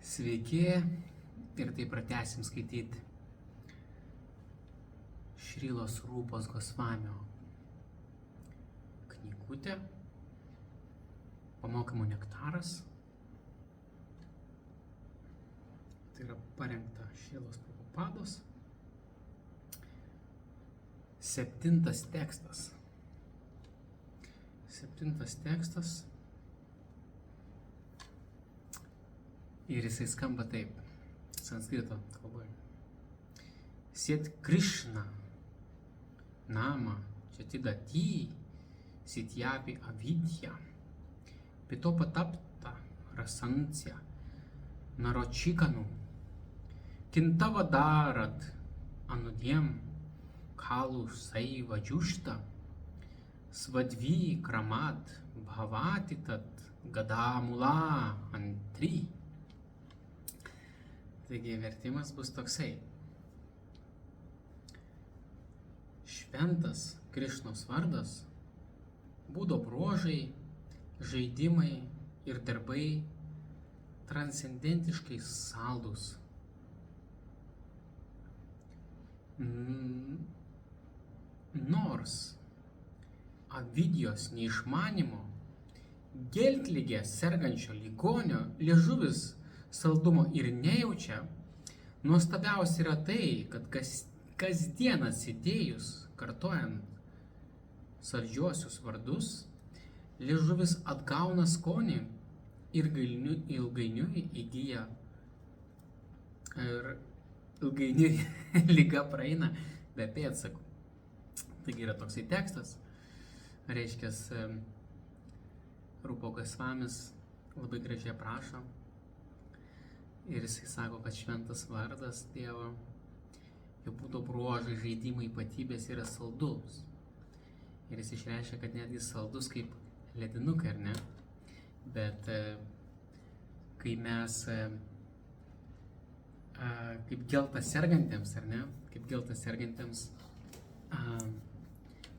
Sveiki ir tai pratęsim skaityti Šrilos Rūpos Gosvamio knygutę Pamokymų nektaras. Tai yra parengta Šrilos Prabhupados. 7 tekstas. 7 tekstas. Ir jisai skamba taip, sanskrito kalboje. Sėt Krishna nama čatidati sitjapi avidya pito patapta rasansya naročikanu kintava darat anudiem kalu saiva džiušta svadvi kramat bhavatitat gadamula antri. Taigi vertimas bus toksai. Šventas Krišnos vardas, būdo bruožai, žaidimai ir darbai transcendentiškai saldus. Nors avidijos neišmanimo, geltligė sergančio ligonio liežuvis saldumo ir nejaučia, nuostabiausia yra tai, kad kasdien atsidėjus, kartojant saldžiuosius vardus, liežuvis atgauna skonį ir ilgainiui įgyja ir ilgainiui liga praeina be pėdsakų. Taigi yra toksai tekstas, reiškia, Rūpo Gosvamis labai gražiai aprašo. Ir jisai sako, kad šventas vardas Dievo, jo būdo bruožai, žaidimai, ypatybės yra saldus. Ir jis išreiškia, kad netgi saldus kaip ledinukai, ar ne? Bet kai mes kaip geltas sergantiems, ar ne? Kaip geltas sergantiems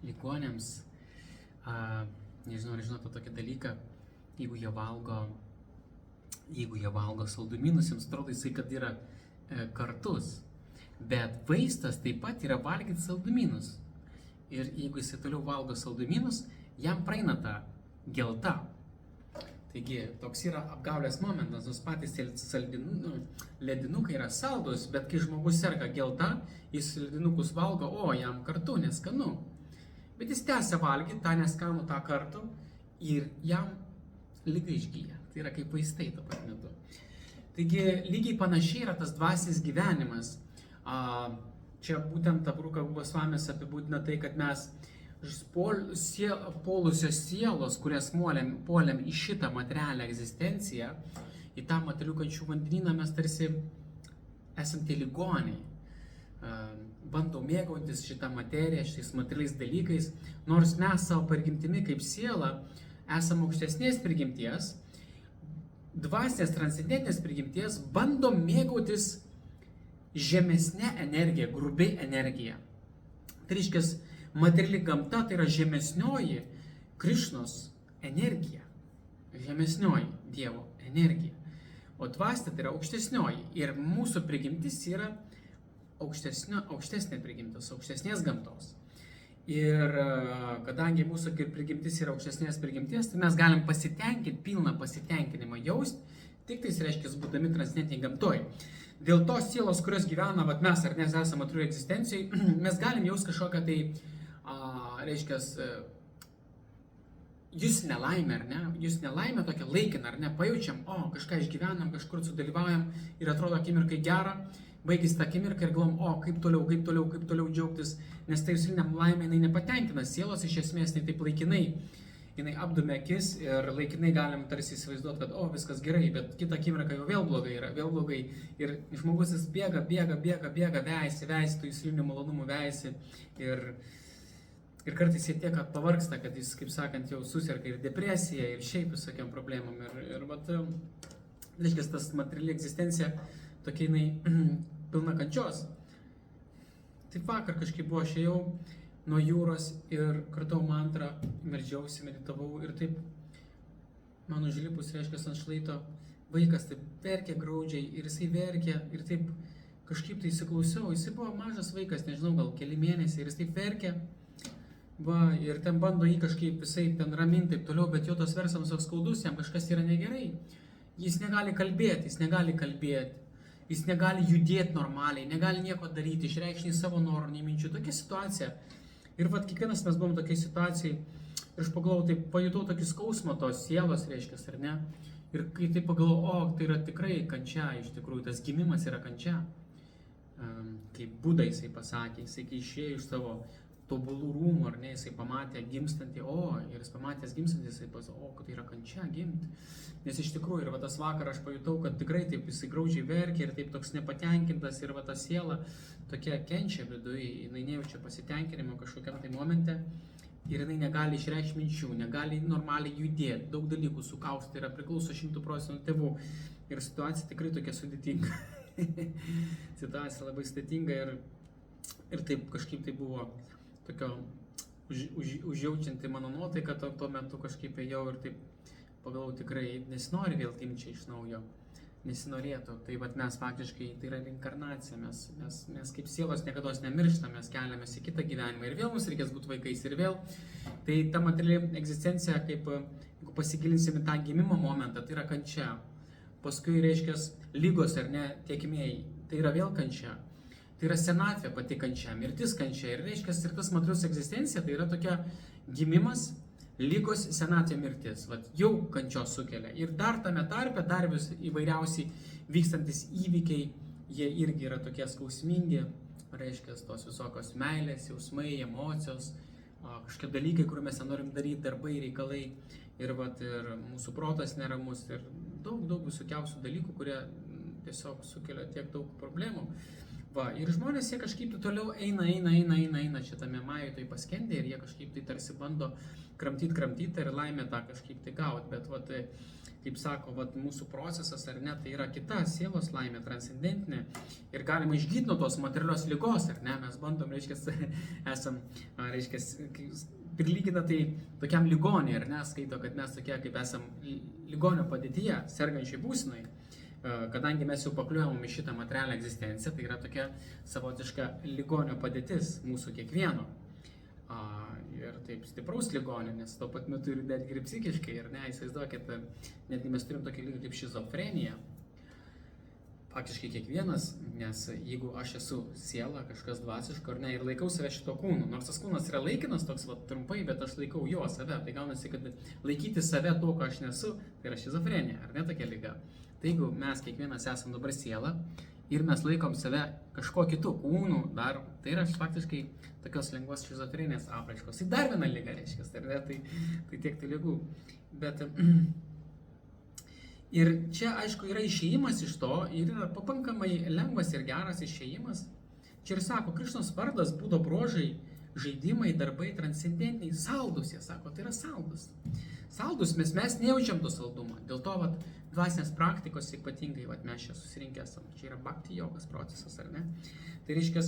ligonėms, nežinau, ar žinote tokį dalyką, jeigu jie valgo saldumynus, jiems atrodo jisai, kad yra kartus. Bet vaistas taip pat yra valgyti saldumynus. Ir jeigu jisai toliau valgo saldumynus, jam praeina ta gelta. Taigi, toks yra apgaulės momentas, nors patys ledinukai yra saldus, bet kai žmogus serga gelta, jis ledinukus valgo, o jam kartu neskanu. Bet jis tęsia valgyti tą neskanų tą kartu ir jam liga išgyja. Tai yra kaip vaistai tuo pat metu. Taigi lygiai panašiai yra tas dvasinis gyvenimas. Čia būtent Rūpa Gosvamis apibūdina tai, kad mes polusios sielos, kurias puolėm į šitą materialią egzistenciją, į tą materialių kančių vandenyną, mes tarsi esam tie ligoniai. Bandom mėgautis šitą materiją, šitais materialiais dalykais, nors mes savo prigimtimi kaip siela esam aukštesnės prigimties, dvasinės transcendentinės prigimties, bandom mėgautis žemesnė energija, grubiai energija. Tai reiškia, materiali gamta tai yra žemesnioji Krišnos energija, žemesnioji Dievo energija, o dvasinė tai yra aukštesnioji ir mūsų prigimtis yra aukštesnė prigimtis, aukštesnės gamtos. Ir kadangi mūsų prigimtis yra aukštesnės prigimties, tai mes galim pasitenkinti, pilną pasitenkinimą jausti, tik tais reiškia, būdami transcendentiniai gamtoj. Dėl tos sielos, kurios gyvena, mes ar nes esame atrųjų egzistencijai, mes galim jausti kažkokią tai, reiškia, jūs nelaimę, ar ne? Jūs nelaimę tokią laikiną, ar ne? Pajaučiam, kažką išgyvenam, kažkur sudalyvaujam ir atrodo akimirkai gera. Baigėsi tą akimirką ir galvom, kaip toliau džiaugtis, nes tai jūslinėm laimė, jinai nepatenkina sielos, iš esmės, jinai taip laikinai, jinai apdumia akis ir laikinai galim tarsi įsivaizduoti, kad viskas gerai, bet kitą akimirką jau vėl blogai ir žmogus jis bėga, vejasi, tų jūslinių malonumų vejasi ir kartais jie tiek pavargsta, kad jis, kaip sakant, jau susirga ir depresija ir šiaip visokiam problemam ir reiškia, tas materiali egzistencija tokia jinai pilna kančios. Taip vakar kažkaip buvo, aš ėjau nuo jūros ir kartau mantrą, meldžiausi, meditavau ir taip man užlipus, reiškia, ant šlaito vaikas taip verkė graudžiai ir jisai verkė ir taip kažkaip tai įsiklausiau, jisai buvo mažas vaikas, nežinau, gal keli mėnesiai ir jis taip verkė, va, ir ten bando jį kažkaip visai ten raminti taip toliau, bet jo tos versams toks skaudus, jam kažkas yra negerai, jis negali kalbėti, jis negali judėti normaliai, negali nieko daryti, išreikšti nei savo norų, nei minčių, tokia situacija. Ir vat kiekvienas mes buvom tokiai situacijai ir aš pagalvojau, taip pajutau tokį skausmą tos sielos, reiškia, ar ne? Ir kai taip pagalvojau, tai yra tikrai kančia, iš tikrųjų, tas gimimas yra kančia. Kaip Buda jisai pasakė, jisai kai išėjo iš savo tobulų rūmų, ar ne, jisai pamatė gimstantį, ir jis pamatęs gimstantį, jisai pasakė, kad tai yra kančia gimti. Nes iš tikrųjų, ir va tas vakar aš pajutau, kad tikrai taip jisai graudžiai verkė ir taip toks nepatenkintas ir va ta siela tokia kenčia viduje, jinai nejaučia pasitenkinimo kažkokiam tai momente ir jinai negali išreikšti minčių, negali normaliai judėti, daug dalykų sukausti, yra priklauso 100% tėvų ir situacija tikrai tokia sudėtinga. Situacija labai sudėtinga ir taip kažkaip tai buvo tokio užjaučianti mano nuotaika tuo metu kažkaip ėjau ir taip pagalvojau tikrai nesinori vėl imti čia iš naujo, nesinorėtų. Tai vat mes faktiškai tai yra reinkarnacija, mes kaip sielos niekados nemirštam, mes keliamės į kitą gyvenimą ir vėl mums reikės būti vaikais ir vėl. Tai ta materiali egzistencija, kaip jeigu pasigilinsime tą gimimo momentą, tai yra kančia. Paskui reiškia lygos ar ne tiekimėjai, tai yra vėl kančia. Tai yra senatvė pati kančia, mirtis kančia ir reiškia ir tas materialus egzistencija, tai yra tokia gimimas, lygos, senatvė, mirtis. Vat jau kančios sukelia. Ir dar tame tarpe, dar vis įvairiausiai vykstantis įvykiai, jie irgi yra tokie skausmingi, reiškia tos visokios meilės, jausmai, emocijos, kažkokie dalykai, kur mes norim daryti, darbai, reikalai. Ir mūsų protas neramus ir daug visokiausių dalykų, kurie tiesiog sukelia tiek daug problemų. Ir žmonės jie kažkaip toliau eina šitame majui tai paskendė ir jie kažkaip tai tarsi bando kramtyti ir laimę tą kažkaip tai gauti. Bet kaip sako, mūsų procesas ar ne, tai yra kita sielos laimė, transcendentinė ir galima išgydyti nuo tos materialios ligos, ar ne, mes bandom, esam, prilygina tai tokiam ligoniui, ar ne, skaito, kad mes tokie kaip esam ligonio padėtyje, sergančiai būsenai, kadangi mes jau pakliuojam į šitą materialią egzistenciją, tai yra tokia savotiška ligonio padėtis mūsų kiekvieno. Ir taip stipraus ligonio, nes tuo pat metu ir netgi ir psichiškai, ir ne, įsivaizduokit, netgi mes turim tokį lygį kaip šizofrenija. Faktiškai kiekvienas, nes jeigu aš esu siela, kažkas dvasiško, ar ne, ir laikau save šito kūnu, nors tas kūnas yra laikinas toks trumpai, bet aš laikau jo save, tai gaunasi, kad laikyti save to, ką aš nesu, tai yra šizofrenija, ar ne tokia liga. Tai jeigu mes kiekvienas esam dabar siela ir mes laikom save kažko kitų kūnų, dar, tai yra faktiškai tokios lengvos šizofrenijos apraiškos. Tai dar viena liga reiškia, ar ne, tai tiek tų ligų. Bet ir čia, aišku, yra išėjimas iš to ir yra pakankamai lengvas ir geras išėjimas. Čia ir sako, Krišnos vardas, būdo bruožai, žaidimai, darbai, transcendentiniai, saldus, jie sako, tai yra saldus. Saldus, mes nejaučiam to saldumo. Dėl to, dvasinės praktikos ypatingai, mes čia susirinkę esam. Čia yra bhakti jogos procesas, ar ne? Tai reiškia,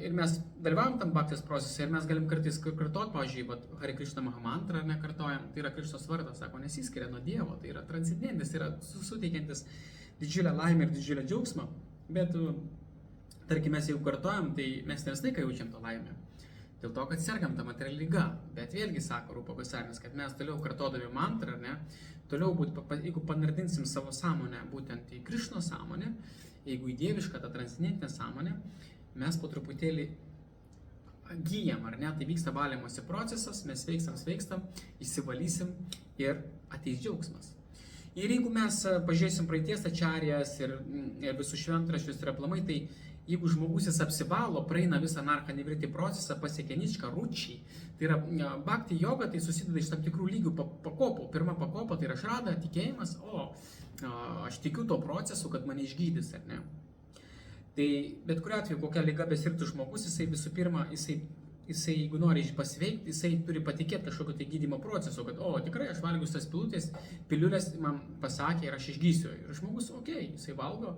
ir mes dalyvavom tam bhaktijos procese ir mes galim kartais kartuoti, pavyzdžiui, Hare Krishna Mahamantrą, ar ne, kartojam, tai yra Krišnos vardas, sako, nesiskiria nuo Dievo, tai yra transcendentis, tai yra suteikiantis didžiulę laimę ir didžiulę džiaugsmą, bet, tarkim, mes jeigu kartojam, tai mes ne visą laiką jaučiam tą laimę. Dėl to, kad sergam tą materialią ligą. Bet vėlgi, sako Rupa Gosvamis, kad mes toliau kartodami mantrą, ne, toliau jeigu panardinsim savo sąmonę būtent į Krišnos sąmonę, jeigu į dievišką tą transcendentinę sąmonę, mes po truputėlį gyjam, ar ne, tai vyksta valymosi procesas, mes sveikstam, įsivalysim ir ateis džiaugsmas. Ir jeigu mes pažiūrėsim praeities ačarijas ir visus šventraščius ir aplamai, tai jeigu žmogus jis apsivalo, praeina visą narką nivriti procesą, pasiekia ničką rūčiai, tai yra bhakti joga, tai susideda iš tam tikrų lygių pakopų. Pirma pakopa tai yra šrada, tikėjimas, aš tikiu to procesu, kad mane išgydys, ar ne. Tai bet kuriuo atveju, kokia liga besirgtų žmogus, jisai visų pirma, jisai jeigu nori pasveikti, jisai turi patikėti kažkokio tai gydymo proceso, kad tikrai aš valgiu tas piliulės, man pasakė ir aš išgysiu. Ir žmogus, jisai valgo.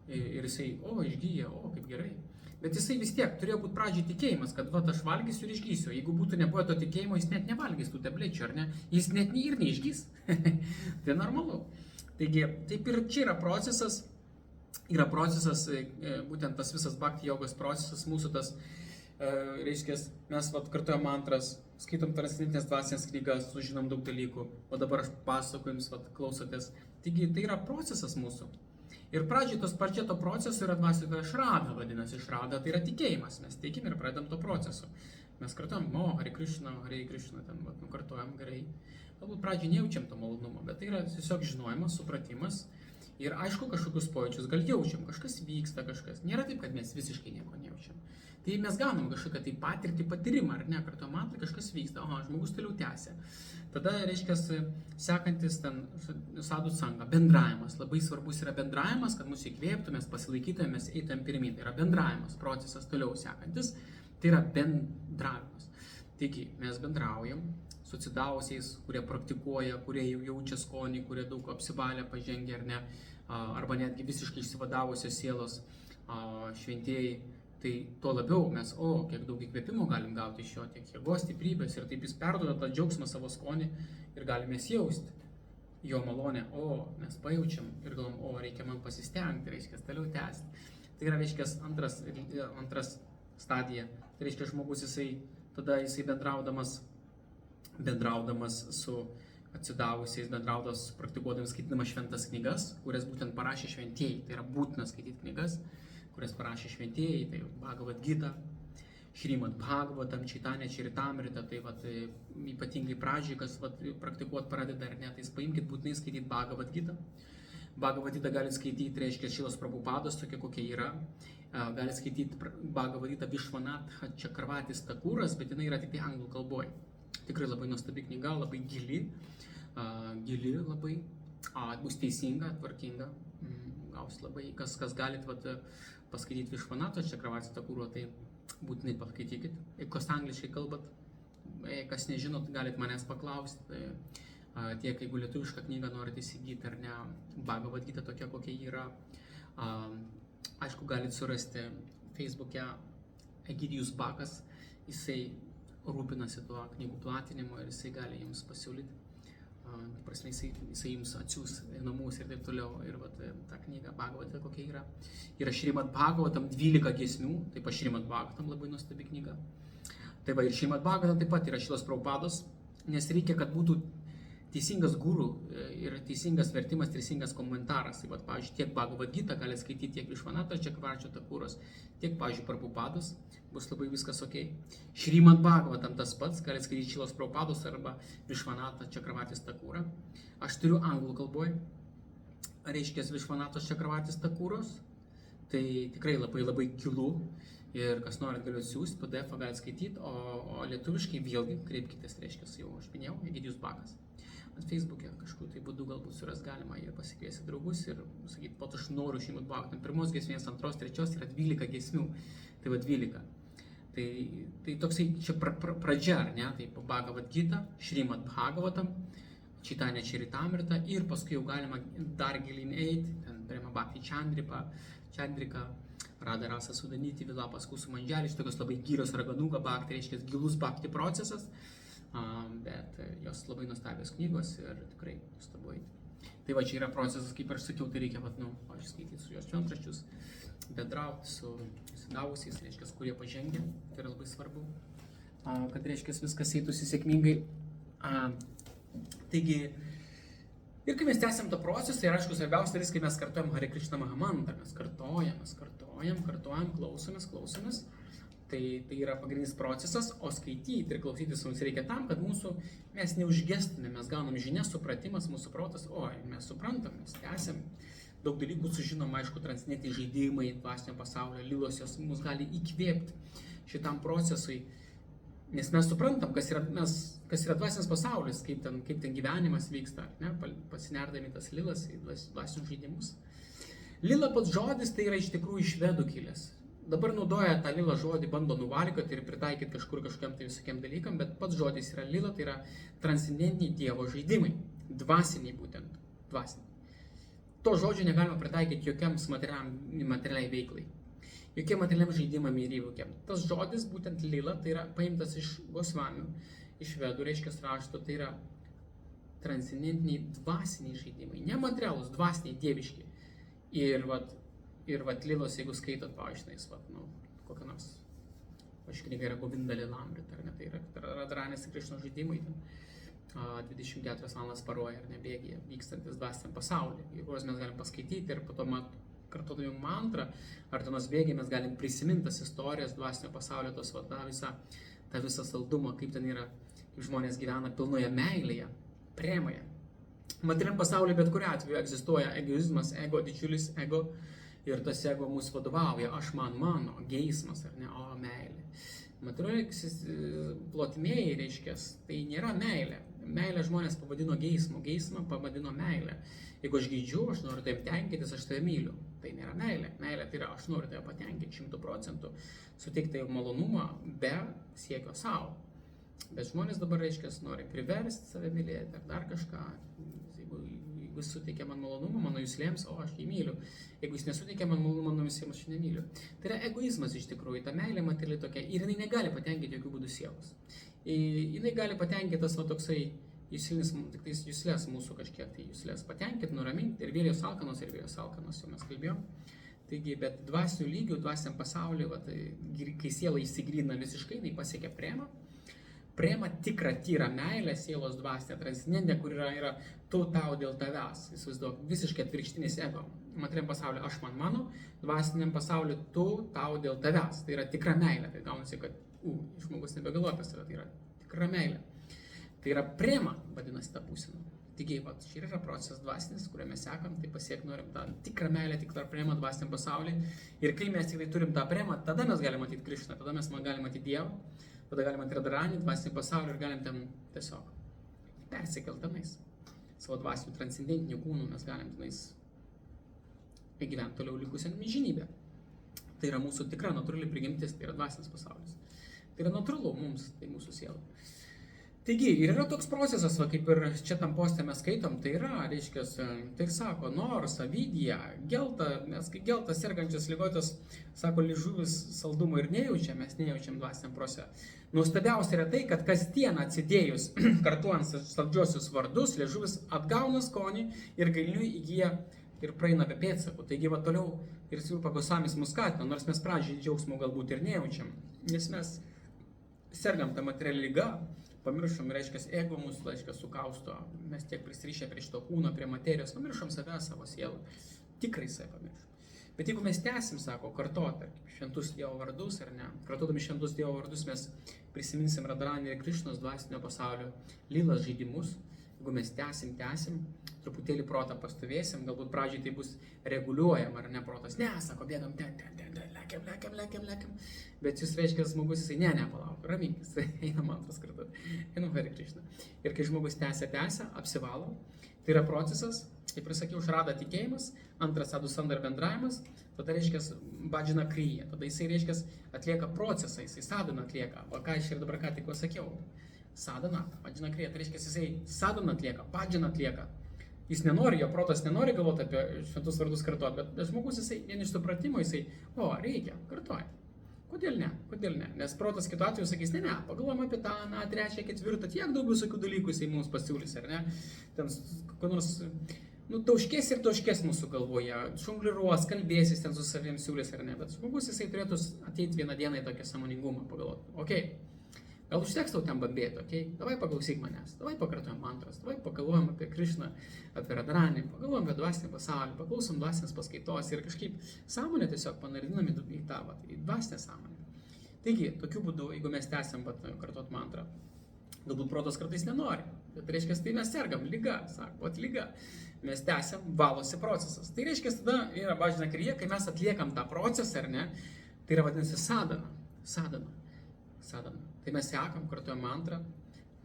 Ir jisai, išgyja, kaip gerai. Bet jisai vis tiek turėjo būti pradžiai tikėjimas, kad aš valgysiu ir išgysiu. Jeigu būtų nebuvę to tikėjimo, jis net nevalgys tų tablečių, ar ne? Jis net ir neišgys. Tai normalu. Taigi, taip ir čia yra procesas, būtent tas visas bhakti jogos procesas, mūsų tas, reiškia, mes kartuojam mantras, skaitom transcendentinės dvasinės knygas, sužinom daug dalykų, o dabar aš pasakoju jums, klausotės. Taigi, tai yra procesas mūsų. Ir pradžioje to proceso yra dvasioje šrada, vadinasi, šrada tai yra tikėjimas, mes tikim ir pradedam to procesu. Mes kartuojam, Hare Krishna, ten kartuojam gerai. Galbūt pradžioje nejaučiam to malonumo, bet tai yra tiesiog žinojimas, supratimas. Ir aišku, kažkokius pojūčius gal jaučiam, kažkas vyksta, kažkas. Nėra taip, kad mes visiškai nieko nejaučiam. Tai mes gaunam kažkokią tai patirtį, patyrimą, ar ne, kartu matai, kažkas vyksta, žmogus toliau tęsia. Tada, reiškia, sekantis ten sadhu sanga, bendravimas. Labai svarbus yra bendravimas, kad mus įkvėptų, mes pasilaikytume, mes eitumėm pirmyn. Tai yra bendravimas, procesas toliau sekantis. Tai yra bendravimas. Taigi, mes bendraujam su atsidavusiais, kurie praktikuoja, kurie jau jaučia skonį, kurie daug apsivalę, pažengę ar ne, arba netgi visiškai išsivadavusios sielos šventieji. Tai tuo labiau mes, kiek daug įkvėpimo galim gauti iš jo, tiek jėgos, stiprybės, ir taip jis perduoda tą džiaugsmą savo skonį ir galime jausti jo malonę, mes pajaučiam ir galvom, reikia man pasistengti, reiškia, toliau tęsti. Tai yra, reiškia, antras stadija. Tai reiškia, žmogus tada jisai bendraudamas su atsidavusiais, bendraudamas, praktikuodamas, skaitydamas šventas knygas, kurias būtent parašė šventieji. Tai yra būtina skaityti knygas, kurias parašė šventieji, tai Bhagavad Gita, Šrimad Bhagavatam, Chaitanya Charitamrita, tai ypatingai pradžiai, kas praktikuot pradeda ar ne, tai paimkit būtinai skaityti Bhagavad Gita. Bhagavad Gita gali skaityti, reiškia, Šilos Prabhupados, tokia kokia yra. Gali skaityti Bhagavad Gita Vishwanath Chakravartis Thakuras, bet jinai yra tik tai anglų kalboje. Tikrai labai nuostabi knyga, labai gili labai, bus teisinga, tvarkinga, gaus labai, kas galit paskaityti Vishwanath Chakravartis Thakuro, tai būtinai paskaitykit. Kas angliškai kalbat, kas nežinot, galit manęs paklausti. Tiek, jeigu lietuvišką knygą norite įsigyti ar ne, Bhagavad Gita tokia, kokia yra. Aišku, galit surasti Facebook'e Egidijus Bakas, jisai rūpinasi tuo knygų platinimu ir jisai gali jums pasiūlyti. Prasme, jisai jums atsiūs namus ir taip toliau. Ir ta knyga Bhagavad Gita kokia yra. Yra Šrimad Bhagavatam 12 giesmių, taip pat Šrimad Bhagavatam labai nuostabi knyga. Tai ir Šrimad Bhagavatam taip pat yra Šilos Prabhupados, nes reikia, kad būtų teisingas guru ir teisingas vertimas, teisingas komentaras. Tai pavyzdžiui, tiek Bhagavad Gita gali skaityti tiek Vishwanath Chakravartis Thakuras, tiek, pavyzdžiui, Prabhupados, bus labai viskas ok. Šrimad Bhagavatam tas pats, gali skaityti Šilos Prabhupados arba Vishwanath Chakravartis Thakurą. Aš turiu anglų kalboje, reiškia Vishwanath Chakravartis Thakuros, tai tikrai labai gilu. Ir kas norit galiu atsiųsti, PDF gali skaityti, o lietuviškai vėlgi kreipkitės, reiškia, jau aš minėjau, Egidijus Bakas. Ant Facebook'e kažkur tai būdu galbūt suras galima ir pasikviesti draugus ir sakyti, aš noriu Šrimad Bhagavatam. Pirmos giesmės, antros, trečios yra 12 giesmių, tai 12. Tai toksai čia pradžia, ar ne, tai Bhagavad Gita, Šrimad Bhagavatam, Chaitanya Charitamrita ir paskui jau galima dar gilin eiti, ten Prema Bhakti Chandrika, Radha Rasa Sudanyti, Vilapas Kusumanjali, tokios labai gyrios Raganuga Bhakti, reiškia gilus Bhakti procesas. Bet jos labai nuostabios knygos ir tikrai nuostabu eiti. Tai čia yra procesas, kaip aš sakiau, tai reikia skaityti su jos šventraščius, bendrauti su įsidavusiais, reiškia, kurie pažengia, tai yra labai svarbu, kad, reiškia, viskas eitųsi sėkmingai. Taigi, ir kai mes tęsiam tą procesą, ir aišku, svarbiausia dalis, kai mes kartuojam Hare Krishna Mahamantrą, mes kartuojam, klausomės. Tai yra pagrindinis procesas, o skaityti ir klausytis mums reikia tam, kad mes neužgestume, mes gaunam žinias, supratimas, mūsų protas, mes suprantam, mes tęsiam, daug dalykų sužinom, aišku, transcendentiniai žaidimai, dvasinio pasaulio, lilos, jos mus gali įkvėpti šitam procesui, nes mes suprantam, kas yra dvasinis pasaulis, kaip ten gyvenimas vyksta, ne, pasinerdami tas lilas į dvasinius žaidimus. Lila pats žodis tai yra iš tikrųjų iš švedų kilęs. Dabar naudoja tą lilą žodį, bando nuvalkoti ir pritaikyti kažkokiam tai visokiam dalykam, bet pats žodis yra lila, tai yra transcendentiniai Dievo žaidimai, dvasiniai būtent, dvasiniai. To žodžio negalima pritaikyti jokiam materialiai veiklai, jokiam materialiam žaidimam ir įvykiam. Tas žodis, būtent lila, tai yra paimtas iš Gosvamių, iš Vedų, reiškia rašto, tai yra transcendentiniai dvasiniai žaidimai, ne materialūs, dvasiniai, dieviški. Ir vat Lilos, jeigu skaitot, paaiškinais, kokią nors, aš knyga yra Govinda Lilamrit, ar ne, tai yra Radharanės ir Krišnos žaidimai, 24 valandas paroje, ar ne, bėgyje, vykstantis dvasiniam pasaulyje, kuriuos mes galim paskaityti ir po to kartodami mantrą, ar tenos bėgiai mes galim prisiminti tas istorijas dvasinio pasaulio, tą visą saldumą, kaip ten yra, kaip žmonės gyvena pilnoje meilėje, premoje. Materialiam pasaulyje bet kuriuo atveju egzistuoja egoizmas, ego, didžiulis ego, ir tas ego mūsų vadovauja, aš mano, geismas, ar ne, o meilė. Materialiai plotmėjai, reiškia, tai nėra meilė. Meilę žmonės pavadino geismu, geismą pavadino meilę. Jeigu aš geidžiu, aš noriu taip tenkintis, aš tave myliu. Tai nėra meilė. Meilė tai yra, aš noriu tave patenkinti 100%, suteikti malonumą be siekio savo. Bet žmonės dabar, reiškia, nori priversti save mylėti ar dar kažką. Jeigu jis suteikia man malonumą, mano juslėms, o aš jį myliu. Jeigu jis nesuteikia man malonumą, mano juslėms, aš jį nemyliu. Tai yra egoizmas iš tikrųjų, ta meilė materiali tokia. Ir jinai negali patenkinti jokių būdų sielos. Jinai gali patenkinti tas toksai juslinis, tik tais juslės mūsų kažkiek tai juslės patenkinti, nuraminti. Ir vėlios alkanos, jau mes kalbėjom. Taigi, bet dvasinių lygių, dvasiniam pasauliu, kai siela įsigrina visiškai, jinai pasiekia premą. Prema tikrą, tyrą meilę, sielos dvasinę, transcendentinę, kur yra tu tau dėl tavęs. Įsivaizduok, visiškai atvirkštinis ego. Materialiam pasauliu aš mano, dvasiniam pasauliu tu tau dėl tavęs. Tai yra tikra meilė. Tai gaunasi, kad žmogus nebegalvoja apie save, tai yra tikra meilė. Tai yra prema, vadinasi ta būsena. Taigi, čia yra procesas dvasinis, kuriuo mes sekam, tai pasiekti norim tą tikrą meilę, tikrą premą dvasiniam pasauliui. Ir kai mes tikrai turim tą premą, tada mes galime matyti Krišną, tada mes galime matyti Dievą. Tada galime matyti Radharanį, dvasinį pasaulį ir galim ten tiesiog persikeltamais. Savo dvasinių transcendentinių kūnų mes galim tenais gyventi toliau likusią amžinybę. Tai yra mūsų tikra natūrali prigimtis, tai yra dvasinis pasaulis. Tai yra natūralu mums, tai mūsų siela. Taigi, ir yra toks procesas, kaip ir čia tam poste mes skaitom, tai yra, reiškia, tai sako, nors, avidija, gelta, nes kai gelta sergančias ligotas, sako, liežuvis saldumo ir nejaučia, mes nejaučiam dvasiniam procese. Nuostabiausia yra tai, kad kasdien atsidėjus kartuojant saldžiosius vardus, liežuvis atgauna skonį ir gailiniui įgyja ir praeina be pėdsakų. Taigi, toliau ir pagosamis mus skatina, nors mes pradžiai džiaugsmo galbūt ir nejaučiam, nes mes sergam tą materialią ligą. Pamiršom, reiškia, ego mūsų, reiškia, sukausto, mes tiek prisirišę prie šito kūno, prie materijos, pamiršom save, savo sielą, tikrai save pamiršom. Bet jeigu mes tęsim, sako, kartoti šventus Dievo vardus, ar ne, kartodami šventus Dievo vardus, mes prisiminsim Radharanį ir Krišnos dvasinio pasaulio lylas žaidimus, jeigu mes tęsim, truputėlį protą pastovėsim, galbūt pradžiai tai bus reguliuojam, ar ne, protas, ne, sako, bėgam ten, lekiam, bet jis reiškia, žmogus, jisai, palauk, raminkis, einam antras kartu, einam Hare Krishna. Ir kai žmogus tęsia, apsivalo, tai yra procesas, kaip ir sakiau, šrada tikėjimas, antras sadhu sandar bendravimas, tada reiškia, bhajana kriya, tada jisai reiškia, atlieka procesą, jisai sadhana atlieka, o ką aš ir dabar ką tik sakiau, sadhana, bhajana kriya, tai reiškia, jisai sadhana atlieka, bhajana atlieka. Jis nenori, jo protas nenori galvoti apie šventus vardus kartuoti, bet žmogus jisai, vien iš supratimo, jisai, reikia, kartuoja. Kodėl ne? Nes protas kitu atveju sakys, ne, pagalvojam apie tą, trečią, ketvirtą, tiek daug visokių dalykų jisai mums pasiūlys, ar ne? Ten, kokio nors, tauškės mūsų galvoje, šungliruos, kalbėsis ten su savim siūlys, ar ne? Bet žmogus jisai turėtų ateiti vieną dieną į tokią sąmoningumą, pagalvoti, gal užteks tau ten bambėti, davai paklausyk manęs, davai pakartojam mantras, davai pagalvojam apie Krišną, apie Radharanį, pagalvojam apie dvasinį pasaulį, paklausom dvasinės paskaitos ir kažkaip sąmonę tiesiog panarinam į tą, į dvasinę sąmonę. Taigi, tokiu būdu, jeigu mes tęsiam kartot mantrą, galbūt protas kartais nenori, bet reiškia, tai mes sergam, liga, sako, liga, mes tęsiam, valosi procesas. Tai reiškia, tada yra bhajana kriya, kai mes atliekam tą procesą, ar ne, tai yra vadinasi sadhana. Tai mes sekam, kartuojam mantrą,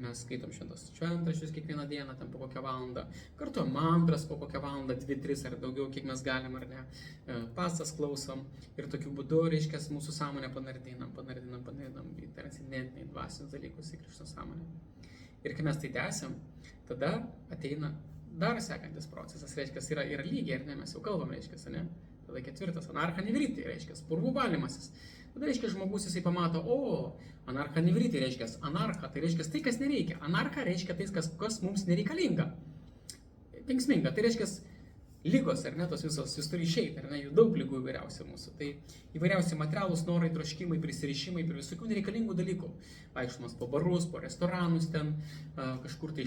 mes skaitom šventraščius kiekvieną dieną, ten po kokią valandą, kartuojam mantras po kokią valandą, 2-3 ar daugiau, kiek mes galim, ar ne, pasas klausom ir tokiu būdu, reiškia, mūsų sąmonę panarinam į transcendentiniai dvasinius dalykus, į Krišnos sąmonę. Ir kai mes tai tęsiam, tada ateina dar sekantis procesas, reiškia, yra lygiai, ar ne, mes jau kalbam, reiškia, ne, Tada ketvirtas, anarcha neviryti, reiškia, purvų valymasis. Tada reiškia, žmogus jisai pamato, o, anarcha neviryti, reiškia, anarcha, tai reiškia tai, kas nereikia. Anarcha reiškia tai, kas mums nereikalinga. Kenksminga, tai reiškia, lygos, ar ne, tos visos, jis turi išeiti, ar ne, jų daug lygų įvairiausių mūsų. Tai įvairiausi materialūs norai, troškimai, prisirišimai prie visokių nereikalingų dalykų. Vaikščiojimas po barus, po restoranus ten, kažkur tai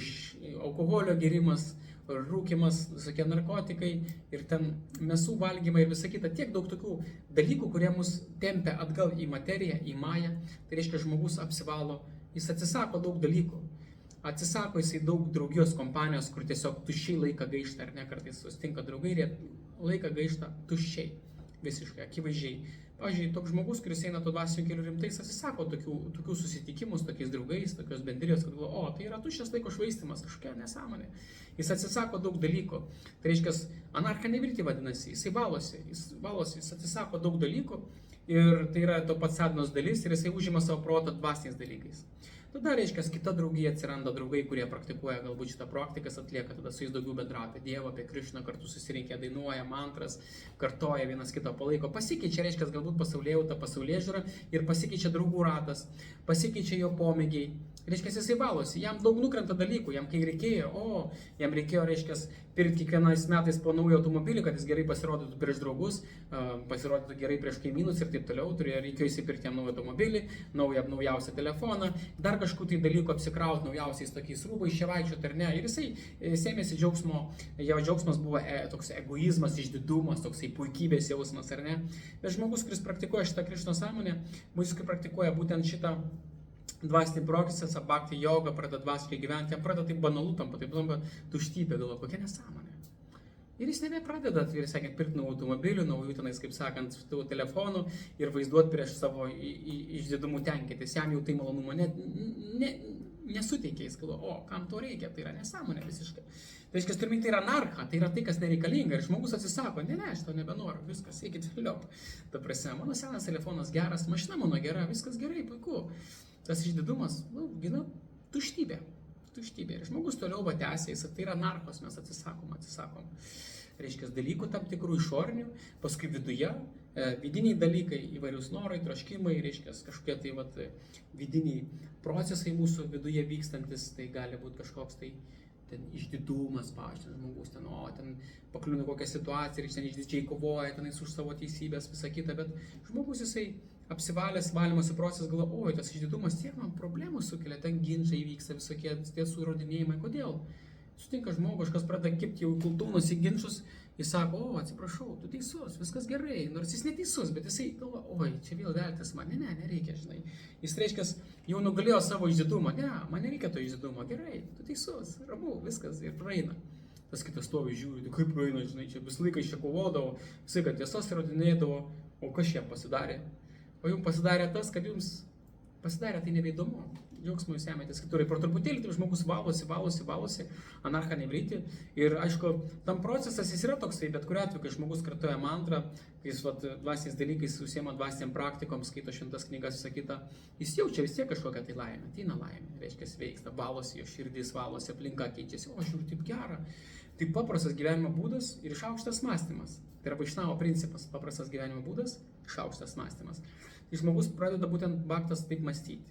alkoholio gėrimas, rūkimas, visokie narkotikai ir ten mėsų valgymai ir visa kita. Tiek daug tokių dalykų, kurie mus tempia atgal į materiją, į mają. Tai reiškia, žmogus apsivalo, jis atsisako daug dalykų. Atsisako jisai daug draugijos kompanijos, kur tiesiog tuščiai laiką gaišta, ar ne, kartais susitinka draugai ir jie laiką gaišta tuščiai, visiškai, akivaizdžiai. Pavyzdžiui, toks žmogus, kuris eina to dvasiniu keliu rimtai, jis atsisako tokių susitikimų su tokiais draugais, tokios bendrijos, kad galvo, o, tai yra tuščias laiko švaistimas, kažkokia nesąmonė. Jis atsisako daug dalykų. Tai reiškia, anarcha nevirti vadinasi, jisai valosi, jis atsisako daug dalykų ir tai yra to pats sadnos dalis ir jisai užima savo protą dvasiniais dalykais. Tada, reiškia, kita draugija atsiranda draugai, kurie praktikuoja galbūt šitą praktikas, atlieka, tada su jais daugiau bendrauja apie Dievą, apie Krišną, kartu susirinkę, dainuoja mantras, kartoja vienas kitą palaiko. Pasikeičia, reiškia, galbūt pasaulėjauta, pasaulėžiūra ir pasikeičia draugų ratas, pasikeičia jo pomėgiai. Reiškia, jisai valosi, jam daug nukrenta dalykų, jam kai reikėjo, jam reikėjo, reiškia, pirkti kiekvienais metais po naują automobilį, kad jis gerai pasirodytų prieš draugus, pasirodytų gerai prieš kaimynus ir taip toliau, reikėjo įsipirkti jam naują automobilį, naujausią telefoną, dar kažkokių tai dalykų apsikrauti naujausiais tokiais rūbais, čia vaikščioti ar ne. Ir jisai sėmėsi džiaugsmo, jo džiaugsmas buvo toks egoizmas, išdidumas, toksai puikybės jausmas ar ne. Bet žmogus, kuris praktikuoja šitą Krišnos sąmonę, visiškai praktikuoja būtent šitą dvasinį procesą, bhakti jogą, pradeda dvasiškai gyventi, jam pradeda taip banalu tampa, taip tampa tuštybė, galvo, kokia nesąmonė. Ir jis nebepradeda, ir sakant, pirkti naujų automobilių, naujų tenais, kaip sakant, tų telefonų ir vaizduoti prieš savo išdidumų tenkintis. Jam jau tai malonumo nesuteikia, jis galvo, o, kam to reikia, tai yra nesąmonė visiškai. Tai reiškia, turime, tai yra anarcha, tai yra tai, kas nereikalinga ir žmogus atsisako, ne, aš to nebenoriu, viskas, eikit liop. Ta prasme, mano senas telefonas geras, mašina mano gera, viskas gerai, puiku. Tas išdidumas, tuštybė. Ir žmogus toliau tęsia, tai yra narkos, mes atsisakom. Reiškia, dalykų tam tikrų išorinių, paskui viduje, vidiniai dalykai, įvairius norai, troškimai, reiškia, kažkokie tai vidiniai procesai mūsų viduje vykstantis, tai gali būti kažkoks tai ten išdidumas, pavyzdžiui, žmogus ten pakliūna kokią situaciją ir ten išdidžiai kovoja, tenais už savo teisybės, visą kitą, bet žmogus jisai apsivalęs valymosi procesas galvo, oi, tas išdidumas tiek man problemų sukelia, ten ginčai vyksta, visokie tiesų įrodinėjimai, kodėl? Sutinka žmogus, kažkas pradeda kipti jau kultūnus į ginčus, jis sako, o, atsiprašau, tu teisus, viskas gerai, nors jis neteisus, bet jisai galvo, oi, čia vėl veltis man, nereikia, žinai. Jis reiškia, jau nugalėjo savo išdidumą, ne, man nereikia to išdidumo, gerai, tu teisus, ramu, viskas ir praeina. Tas kitas stovi žiūri, kaip praeina, žinai, čia visą laiką iš čia kovodavo, visai, kad tiesas įrodinėdavo, o kas čia pasidarė? O jums pasidarė tas, kad jums pasidarė tai nebeįdomu. Džiaugsmo jūs ėmėtės kitur. Ir pro truputėlį tai žmogus valosi, anarcha nevryti. Ir aišku, tam procesas jis yra toksai, bet kuriuo atveju, kai žmogus kartoja mantrą, kai jis dvasiniais dalykais užsiema dvasiniam praktikom, skaito šventas knygas, visą kitą, jis jaučia vis tiek kažkokią tai laimę. Ateina laimė, reiškia sveiksta, valosi, jo širdis valosi, aplinka keičiasi, o žiūrėjau, taip gera. Tai paprastas gyvenimo būdas ir išaukštas mąstymas. Tai yra Vaišnavo principas, paprastas gyvenimo būdas, išaukštas mąstymas. Tai žmogus pradeda būtent bhaktas taip mąstyti.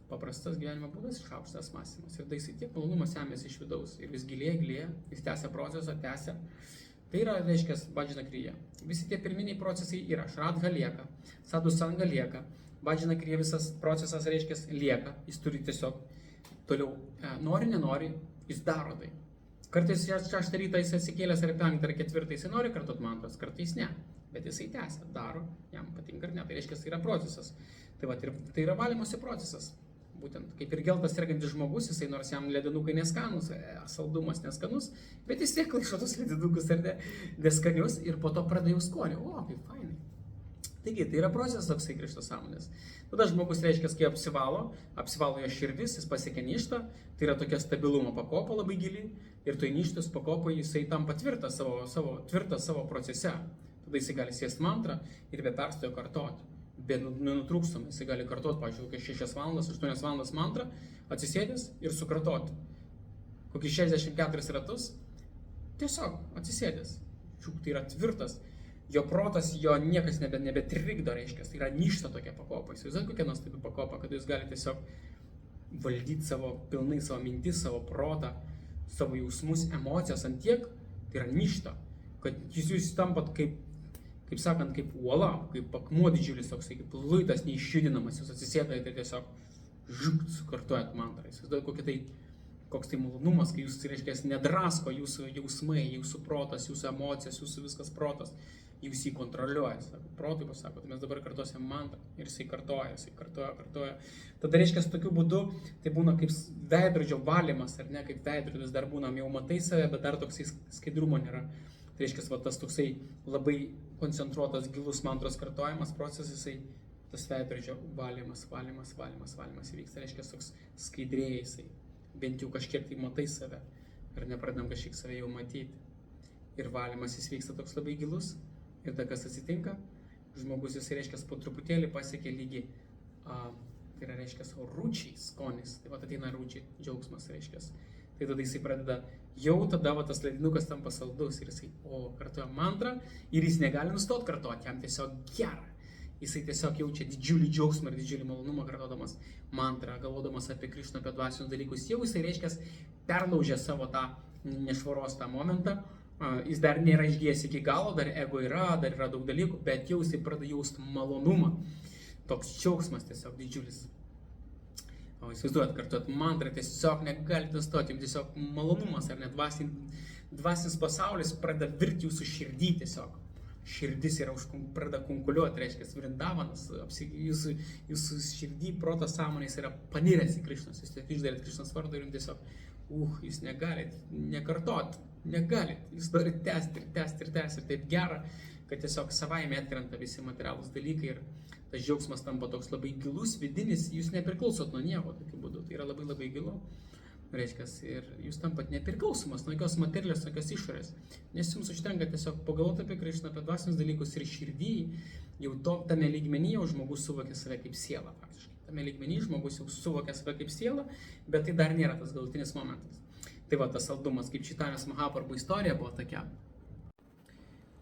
Paprastas gyvenimo būdas, išaukštas mąstymas. Ir tai jisai tiek malonumas semėsi iš vidaus. Ir vis gilėja, jis tęsia procesą, tęsia. Tai yra, reiškia, bhajana kriya. Visi tie pirminiai procesai yra. Šradha lieka, sadhusanga lieka. Bhajana kriya visas procesas, reiškia, lieka. Jis turi tiesiog toliau, nori, nenori, jis daro tai. Kartais 6 rytą jis atsikėlęs ar 5 ar 4 jis nori kartot mantras, kartais ne. Bet jisai tęsia, daro, jam patinka ar ne. Tai reiškia, tai yra procesas. Tai yra valymosi procesas. Būtent kaip ir geltas sergantis žmogus, jisai nors jam ledinukai neskanus, saldumas neskanus, bet jis tiek laišo tos ledinukus ar neskanius ir po to pradėjo skonį. O, kaip fainai. Taigi, tai yra procesas toksai Krišnos sąmonės. Tada žmogus reiškia, kai apsivalo jo širdis, jis pasiekia ništą, tai yra tokia stabilumo pakopa labai gili ir toj ništos pakopoje jisai tampa tvirtas savo procese. Tada jisai gali sėsti mantrą ir be perstojo kartoti. Be nenutrūkstamai jisai gali kartoti, pavyzdžiui, 6 valandas, 8 valandas mantrą, atsisėdęs ir sukartoti. Kokius 64 ratus, tiesiog atsisėdęs. Tai yra tvirtas. jo protas, jo niekas nebetrikdo, reiškia, tai yra ništa tokia pakopa. Įsivaizduojate, kokia nuostabi pakopa, kad jūs galite tiesiog valdyti pilnai savo mintis, savo protą, savo jausmus, emocijas ant tiek, tai yra ništa, kad jūs tampat kaip sakant, kaip uola, kaip akmuo didžiulis toksai, kaip luitas neišjudinamas, jūs atsisėdate ir tiesiog sukartojat mantrą. Įsivaizduojate, koks tai malonumas, kai jūs, reiškia, nedrasko jūsų jausmai, jūsų protas, jūsų emocijos, jūsų viskas protas, jūs jį kontroliuoja. Protui pasako, tai mes dabar kartuosim mantrą ir jisai kartoja. Tada, reiškia, tokiu būdu tai būna kaip veidrodžio valymas, ar ne, kaip veidrodis dar būna, jau matai save, bet dar toksai skaidrumo nėra. Tai reiškia, tas toksai labai koncentruotas, gilus mantros kartojimas procesas, jisai tas veidrodžio valymas įvyksta, reiškia, toks skaidrėja jisai. Bent jau kažkiek tai matai save, ar nepradedam kažkiek save jau matyti. Ir valymas jis vyksta toks labai gilus. Ir tada kas atsitinka, žmogus jis, reiškia, po truputėlį pasiekia lygį, tai yra, reiškia, rūčiai skonis. Tai va ateina rūčiai džiaugsmas, reiškia. Tai tada jisai pradeda, jau tada tas ledinukas tampa saldus ir jisai kartoja mantrą ir jis negali nustoti kartoti, jam tiesiog gera. Jisai tiesiog jaučia didžiulį džiaugsmą ir didžiulį malonumą kartodamas mantrą, galvodamas apie Krišną, apie dvasinius dalykus. Jau jisai, reiškia, perlaužia savo tą nešvaros tą momentą. Jis dar nėra išgijęs iki galo, dar ego yra, dar yra daug dalykų, bet jau jisai pradeda jausti malonumą. Toks džiaugsmas tiesiog didžiulis. O įsivaizduojat, kartuot mantrą, tiesiog negalite nustoti, jums tiesiog malonumas, ar net dvasinis pasaulis pradeda virti jūsų širdį tiesiog. Širdis yra pradeda kunkuliuoti, reiškia, Vrindavanas, jūsų širdį, protas, sąmonės yra paniręs į Krišnos, jūs tiesiog išdarėt Krišnos vardą ir jums tiesiog, jūs negalit nekartot, jūs norit tęsti ir taip gera, kad tiesiog savaime atkrenta visi materialūs dalykai ir tas džiaugsmas tampa toks labai gilus, vidinis, jūs nepriklausot nuo nieko tokiu būdu, tai yra labai labai gilu. Reiškia, ir jūs tampat nepriklausomas nuo jokios materijos, nuo jokios išorės. Nes jums užtenka tiesiog pagalvoti apie Krišną, apie dvasinius dalykus ir širdį, jau tame lygmenyje žmogus suvokia save kaip sielą faktiškai. Tame lygmenyje žmogus jau suvokia save kaip sielą, bet tai dar nėra tas galutinis momentas. Tai va, tas saldumas, kaip Čaitanjos Mahaprabhu istorija buvo tokia.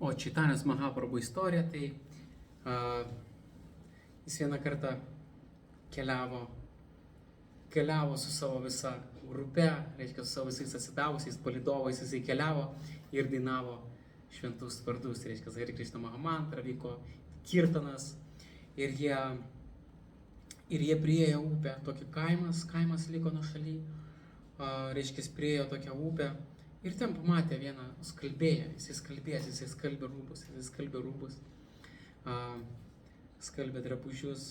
O Čaitanjos Mahaprabhu istorija, tai jis vieną kartą keliavo su savo visa grupe, reiškia, su savo visais atsidavusiais palydovais, jisai keliavo ir dainavo šventus vardus, reiškia, Hare Krishna Mahamantra, vyko kirtanas ir jie priėjo upę, tokį kaimas liko nuo šaly, reiškia, priėjo tokią upę ir ten pamatė vieną skalbėją, jisai skalbė rūbus, skalbė drabužius.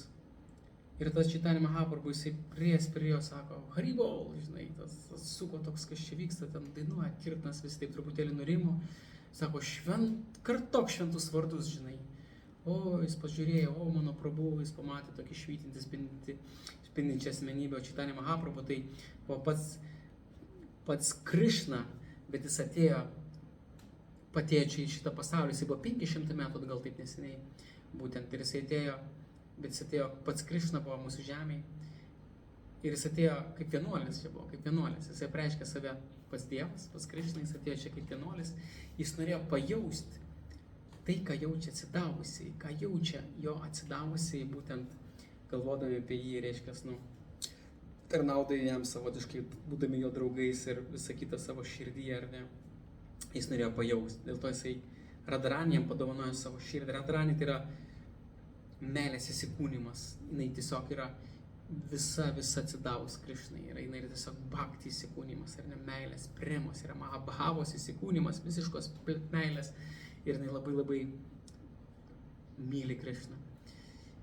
Ir tas Čaitanjos Mahaprabhu, jisai prie jo sako, Haribol, žinai, tas suko toks, kas čia vyksta, ten dainuoja, kirtanas vis taip truputėlį nurimo, sako, kartok šventus vardus, žinai. O, jis pažiūrėjo, mano Prabhu, jis pamatė tokį švytintį, spindinčią asmenybę, o Čaitanjos Mahaprabhu, tai buvo pats Krišna, bet jis atėjo čia į šitą pasaulį, jis buvo 500 metų atgal taip neseniai, būtent, ir jis atėjo, pats Krišna buvo mūsų žemėje ir jis atėjo kaip vienuolis, jis apreiškė save pats Dievas, pats Krišna, jis atėjo čia kaip vienuolis, jis norėjo pajausti tai, ką jaučia atsidavusiai, ką jaučia jo atsidavusiai, būtent galvodami apie jį, reiškia, tarnaudami jam savotiškai, būdami jo draugais ir visą kitą savo širdyje, ar ne, jis norėjo pajausti, dėl to jisai Radharani jam padovanojo savo širdį. Radharani tai yra meilės įsikūnimas, jinai tiesiog yra visa atsidavus Krišnai, jinai yra tiesiog bhakti įsikūnimas, ar ne, meilės, premos, yra mahabhavos įsikūnimas, visiškos meilės, ir jinai labai labai myli Krišną.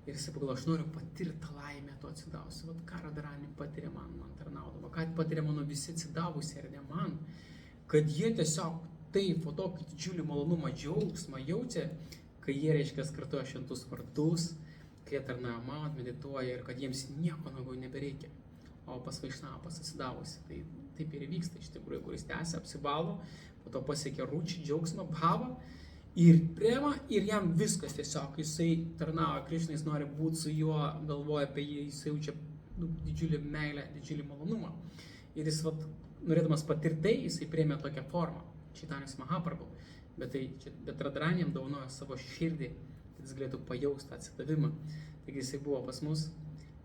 Ir jisai pagalvojo, aš noriu patirti tą laimę to atsidavusi, vat ką Radharani patiria man tarnaudama, ką patiria mano visi atsidavusi, ar ne man, kad jie tiesiog taip, po tokį didžiulį malonumą, džiaugsmą jaučia, kai jie, reiškia, kartoja šventus vardus, kai jie tarnauja man, medituoja ir kad jiems nieko daugiau nebereikia. O pas Vaišnavas atsidavusi, tai taip ir vyksta iš tikrųjų, kuris tęsia, apsivalo, po to pasiekia rūčį, džiaugsmą, bhavą ir prema ir jam viskas tiesiog, jisai tarnauja Krišnai, jis nori būti su juo, galvoja apie jį, jisai jaučia didžiulį meilę, didžiulį malonumą. Ir jis, norėdamas patirti tai, jisai priėmė tokią formą, Čaitanjos Mahaprabhu. bet Radharani jam dovanojo savo širdį, kad jis galėtų pajausti atsidavimą. Taigi jisai buvo pas mus,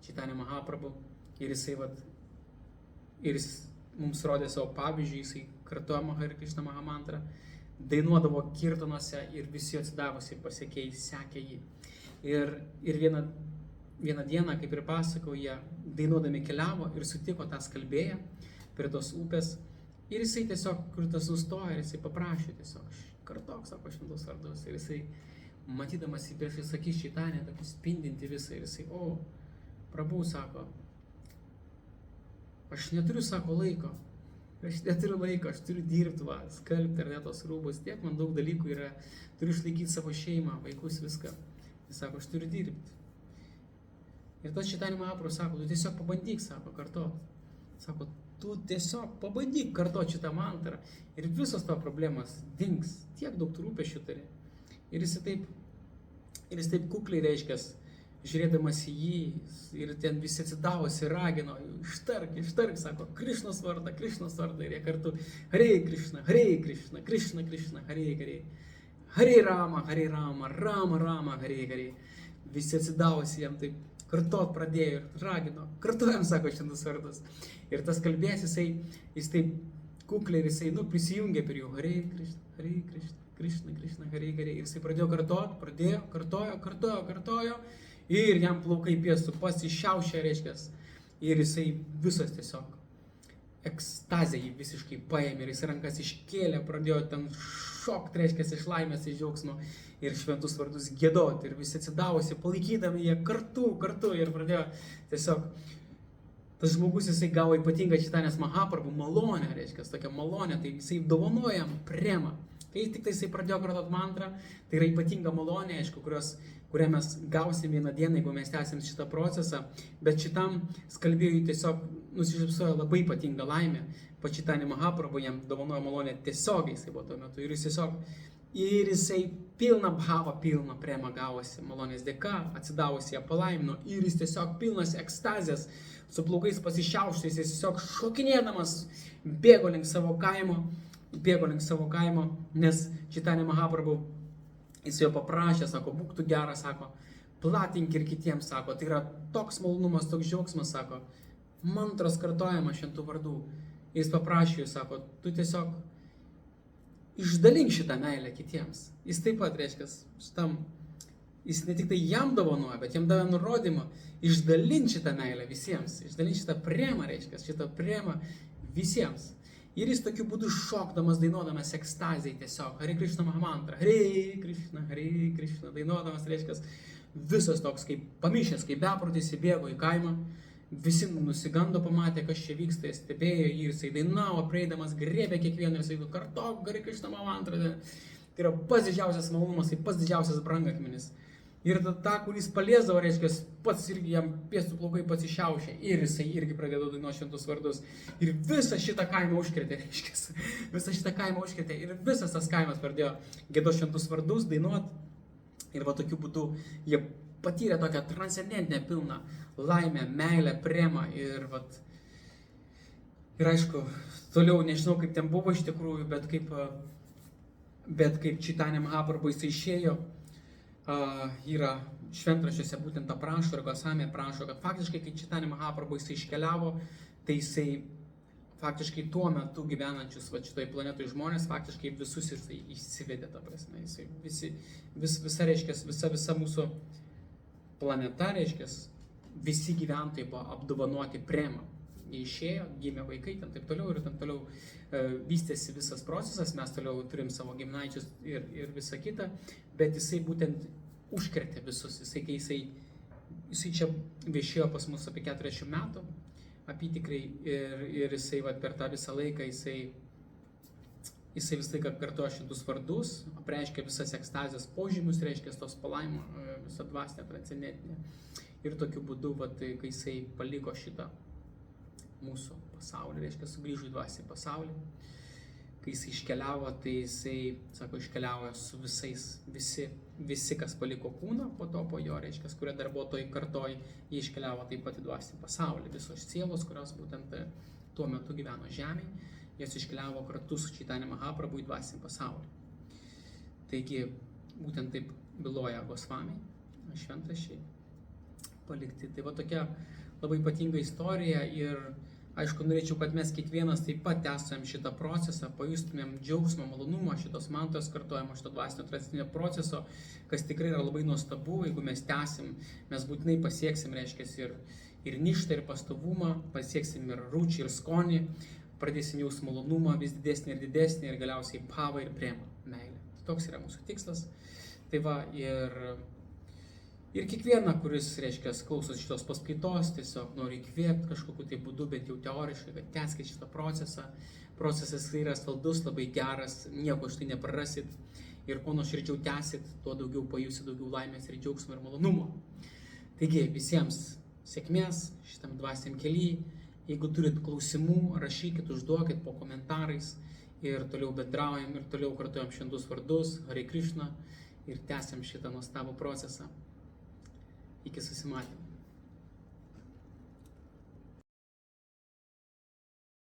Chaitanya Mahaprabhu, ir jis mums rodė savo pavyzdžių, jisai kartojo Hare Krishna Mahamantrą, dainuodavo kirtanuose ir visi atsidavusiai pasiekėjai sekė jį. Ir vieną dieną, kaip ir pasakau, jie dainuodami keliavo ir sutiko tą skalbėją prie tos upės. Ir jisai tiesiog, kur tas nustojo, ir jisai paprašė tiesiog, kartok, sako, šventus vardus. Ir jisai, matydamas į priešais akis Čaitanę, tokį spindinti visą, ir jisai, Prabhu, sako, aš neturiu, sako, laiko. Aš turiu dirbti, skalbti ar net tos rūbus, tiek man daug dalykų yra, turiu išlaikyti savo šeimą, vaikus, viską. Jis sako, aš turiu dirbti. Ir tas Chaitanya Mahaprabhu sako, tu tiesiog pabandyk, sako, kartot. Sako, tu tiesiog pabandyk kartot šitą mantrą ir visos tavo problemas dings, tiek daug rūpesčių turi. Ir jis taip kukliai, reiškias, žiūrėdamas į jį, ir ten visi atsidavosi, ragino, ištark, sako, Krišnos vardą, ir jie kartu, Hare Krishna, Krishna Krishna, Hare Rama, Rama Rama, Hare. Visi atsidavosi jam taip kartot pradėjo ir ragino, kartuojam, sako, šventus vardus. Ir tas kalbės, jis taip kukliai, ir jisai, prisijungė prie jų, Hare Krishna, Krishna, Hare. Ir jisai pradėjo kartojo, ir jam plaukai piestų pasišiaušė, reiškias. Ir jisai visas tiesiog ekstazę jį visiškai paėmė, ir jis rankas iškėlė, pradėjo ten šokti, reiškias, iš laimės, iš džiaugsmo, ir šventus vardus giedoti, ir visi atsidavosi, palaikydami jie kartu, ir pradėjo tiesiog, tas žmogus, jisai gavo ypatingą Chaitanės Mahaprabhu malonę, reiškia, tokią malonę, tai jisai dovanojam premą. Kai tik tai jisai pradėjo kartot mantrą, tai yra ypatinga malonė, aišku, kurią mes gausim vieną dieną, jeigu mes tęsim šitą procesą, bet šitam skalbėjui tiesiog nusišypsojo labai ypatinga laimė. Chaitanya Mahaprabhu jam dovanojo malonę tiesiogiai, jisai buvo tuo metu, ir jisai pilną bhavą, pilną premą gavosi malonės dėka, atsidavusi ją palaimino, ir jis tiesiog pilnas ekstazės, su plaukais pasišiauštais, jis tiesiog šokinėdamas bėgo link savo kaimo, nes Chaitanya Mahaprabhu, jis jo paprašė, sako, būk tu geras, sako, platink ir kitiems, sako, tai yra toks malonumas, toks džiaugsmas, sako, mantros kartojamas šventų vardų. Jis paprašė, sako, tu tiesiog išdalink šitą meilę kitiems. Jis taip pat, reiškia, jis ne tik tai jam dovanoja, bet jam davė nurodymą išdalinti šitą meilę visiems, išdalinti šitą premą, reiškia, šitą premą visiems. Ir jis tokiu būdu šokdamas, dainuodamas ekstaziai tiesiog, Hare Krishna Mahamantrą, Hare Krishna, dainuodamas, reiškia, visas toks kaip pamišęs, kaip beprotis įbėgo į kaimą. Visi nusigando, pamatė, kas čia vyksta, jis stebėjo jį, ir jisai dainavo, prieidamas, griebė kiekvieną ir sakė, kartok, Hare Krishna Mahamantrą. Tai yra pats didžiausias malonumas, tai pats didžiausias brangakmenis. Ir tą, kuris paliesdavo, reiškia, pats irgi jam piestų plaukai pasišiaušė, ir jisai irgi pradėjo dainuoti šventus vardus. Ir visą šitą kaimą užkrėtė, reiškia, ir visas tas kaimas pradėjo giedoti šventus vardus, dainuoti. Ir va tokiu būdu jie patyrė tokią transcendentinę pilną laimę, meilę, premą. Ir aišku, toliau nežinau, kaip ten buvo iš tikrųjų, bet kaip Chaitanya Mahaprabhu jisai išėjo, yra šventraščiuose būtent aprašo, ir Goswami aprašo, kad faktiškai, kai Chaitanya Mahaprabhu jisai iškeliavo, tai jisai faktiškai tuo metu gyvenančius šitoj planetoj žmonės, faktiškai visus jisai įsivedė, ta prasme, visa mūsų planeta, reiškia, visi gyventojai buvo apdovanoti premą. Jie išėjo, gimė vaikai, taip toliau vystėsi visas procesas, mes toliau turim savo giminaičius ir visą kitą, bet jisai būtent užkrėtė visus, jisai čia viešėjo pas mus apie 40 metų, apytikriai, ir jisai per tą visą laiką, jisai visą laiką kartojo šventus vardus, apreiškė visas ekstazijos požymius, reiškia tos palaimo, visą dvasinę, transcendentinę. Ir tokiu būdu, kai jisai paliko šitą mūsų pasaulį, reiškia, sugrįžo į dvasinį pasaulį. Kai jisai iškeliavo, tai jisai, sako, iškeliavo su visais, visi, kas paliko kūną po jo, reiškia, kurie dar buvo toj kartoj, jie iškeliavo taip pat į dvasinį pasaulį. Visos sielos, kurios būtent tuo metu gyveno žemėje, jas iškeliavo kartu su Chaitanya Mahaprabhu į dvasinį pasaulį. Taigi, būtent taip byloja Gosvami, šventraščiai palikti. Tai va tokia labai ypatinga istorija ir aišku, norėčiau, kad mes kiekvienas taip pat tęstumėm šitą procesą, pajustumėm džiaugsmą, malonumą šitos mantos kartojimo, šito dvasinio tradicinio proceso, kas tikrai yra labai nuostabu. Jeigu mes tęsim, mes būtinai pasieksim, reiškia, ir ništą, ir pastovumą, pasieksim ir rūčį, ir skonį, pradėsim jausti malonumą vis didesnį ir didesnį ir galiausiai pavą ir premą, meilę. Toks yra mūsų tikslas. Tai va, ir kiekviena, kuris, reiškia, klausos šitos paskaitos, tiesiog nori įkvėpti kažkokiu tai būdu, bet jau teoriškai, kad tęskit šitą procesą. Procesas yra saldus, labai geras, nieko iš tai neprarasit. Ir kuo nuoširdžiau tęsit, tuo daugiau pajusit, daugiau laimės ir džiaugsmo ir malonumo. Taigi, visiems sėkmės šitam dvasiniam kelyje. Jeigu turit klausimų, rašykit, užduokit po komentarais ir toliau bendraujam ir toliau kartuojam šventus vardus, Hare Krishna ir tęsiam šitą nuostabų procesą. Iki susimatymų.